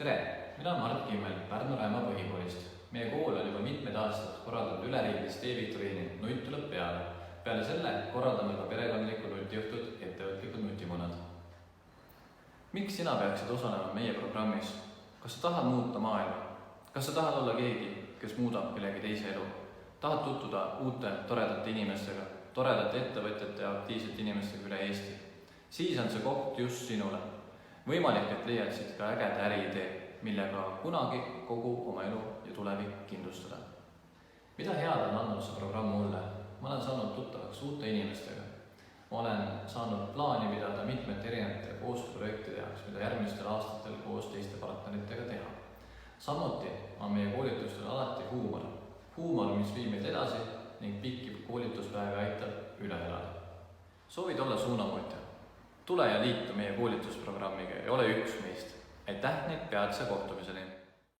Tere, mina olen Mart Kimmel Pärnu Räima põhikoolist. Meie kool on juba mitmeid aastaid korraldanud üleriigilist e-viktoriini Nutt tuleb peale. Peale selle korraldame ka perekondlikku nutiõhtut ettevõtlikud nutimunad. Miks sina peaksid osalema meie programmis? Kas sa tahad muuta maailma? Kas sa tahad olla keegi, kes muudab kellegi teise elu? Tahad tutvuda uute toredate inimestega, toredate ettevõtjate ja aktiivsete inimestega üle Eesti? Siis on see koht just sinule. Võimalik, et leiaksid ka ägeda äriidee, millega kunagi kogu oma elu ja tulevik kindlustada. Mida head on andnud see programm mulle? Ma olen saanud tuttavaks uute inimestega. Ma olen saanud plaani pidada mitmete erinevate koostööprojektide jaoks, mida järgmistel aastatel koos teiste partneritega teha. Samuti on meie koolitustel alati huumor. Huumor, mis viib meid edasi ning pikki koolituspäevi aitab üle elada. Soovid olla suunamõõtja? Tule ja liitu meie koolitusprogrammiga ja ole üks meist. Aitäh ning peatse kohtumiseni!